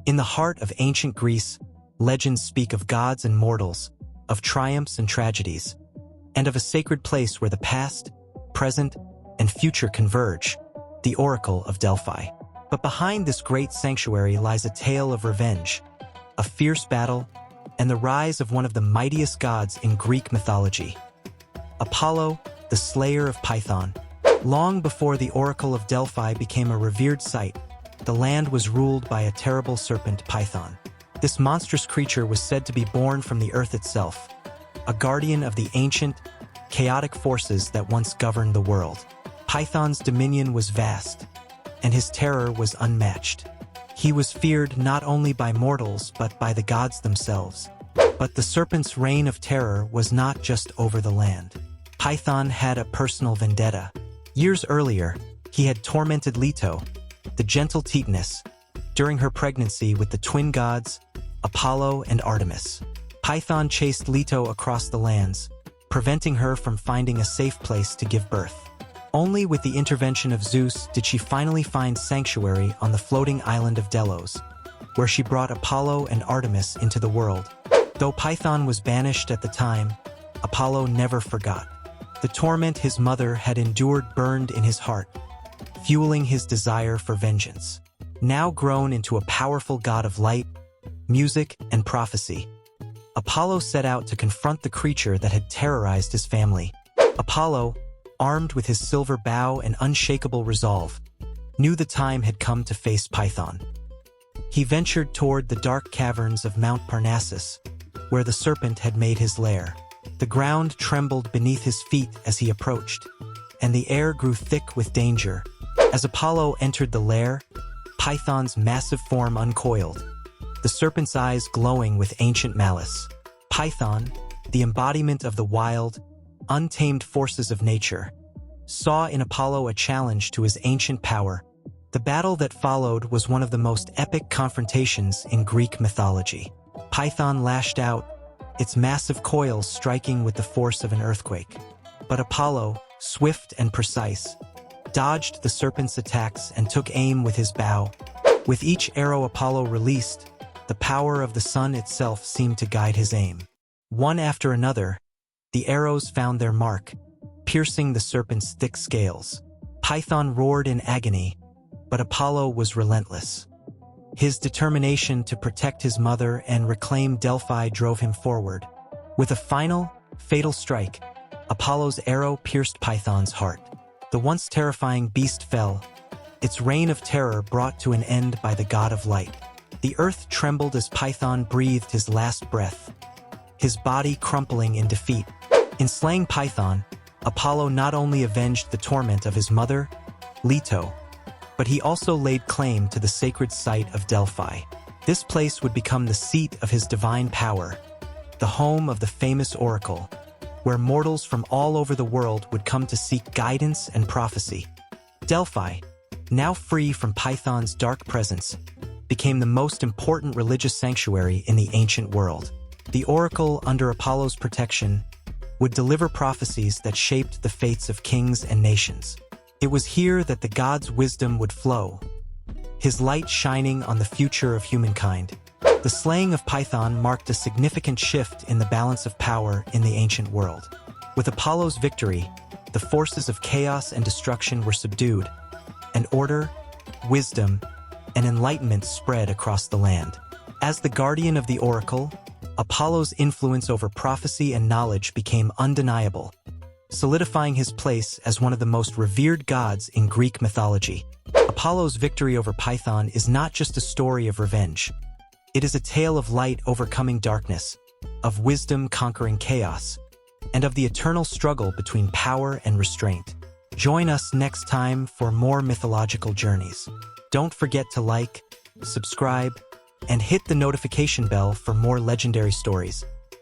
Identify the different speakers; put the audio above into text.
Speaker 1: In the heart of ancient Greece, legends speak of gods and mortals, of triumphs and tragedies, and of a sacred place where the past, present, and future converge, the Oracle of Delphi. But behind this great sanctuary lies a tale of revenge, a fierce battle, and the rise of one of the mightiest gods in Greek mythology, Apollo, the slayer of Python. Long before the Oracle of Delphi became a revered site, the land was ruled by a terrible serpent, Python. This monstrous creature was said to be born from the earth itself, a guardian of the ancient, chaotic forces that once governed the world. Python's dominion was vast, and his terror was unmatched. He was feared not only by mortals but by the gods themselves. But the serpent's reign of terror was not just over the land. Python had a personal vendetta. Years earlier, he had tormented Leto, the gentle Titaness, during her pregnancy with the twin gods, Apollo and Artemis. Python chased Leto across the lands, preventing her from finding a safe place to give birth. Only with the intervention of Zeus did she finally find sanctuary on the floating island of Delos, where she brought Apollo and Artemis into the world. Though Python was banished at the time, Apollo never forgot. The torment his mother had endured burned in his heart, fueling his desire for vengeance. Now grown into a powerful god of light, music, and prophecy, Apollo set out to confront the creature that had terrorized his family. Apollo, armed with his silver bow and unshakable resolve, knew the time had come to face Python. He ventured toward the dark caverns of Mount Parnassus, where the serpent had made his lair. The ground trembled beneath his feet as he approached, and the air grew thick with danger. As Apollo entered the lair, Python's massive form uncoiled, the serpent's eyes glowing with ancient malice. Python, the embodiment of the wild, untamed forces of nature, saw in Apollo a challenge to his ancient power. The battle that followed was one of the most epic confrontations in Greek mythology. Python lashed out, its massive coils striking with the force of an earthquake. But Apollo, swift and precise, dodged the serpent's attacks and took aim with his bow. With each arrow Apollo released, the power of the sun itself seemed to guide his aim. One after another, the arrows found their mark, piercing the serpent's thick scales. Python roared in agony, but Apollo was relentless. His determination to protect his mother and reclaim Delphi drove him forward. With a final, fatal strike, Apollo's arrow pierced Python's heart. The once terrifying beast fell, its reign of terror brought to an end by the god of light. The earth trembled as Python breathed his last breath, his body crumpling in defeat. In slaying Python, Apollo not only avenged the torment of his mother, Leto, but he also laid claim to the sacred site of Delphi. This place would become the seat of his divine power, the home of the famous oracle, where mortals from all over the world would come to seek guidance and prophecy. Delphi, now free from Python's dark presence, became the most important religious sanctuary in the ancient world. The oracle, under Apollo's protection, would deliver prophecies that shaped the fates of kings and nations. It was here that the god's wisdom would flow, his light shining on the future of humankind. The slaying of Python marked a significant shift in the balance of power in the ancient world. With Apollo's victory, the forces of chaos and destruction were subdued, and order, wisdom, and enlightenment spread across the land. As the guardian of the oracle, Apollo's influence over prophecy and knowledge became undeniable, solidifying his place as one of the most revered gods in Greek mythology. Apollo's victory over Python is not just a story of revenge. It is a tale of light overcoming darkness, of wisdom conquering chaos, and of the eternal struggle between power and restraint. Join us next time for more mythological journeys. Don't forget to like, subscribe, and hit the notification bell for more legendary stories.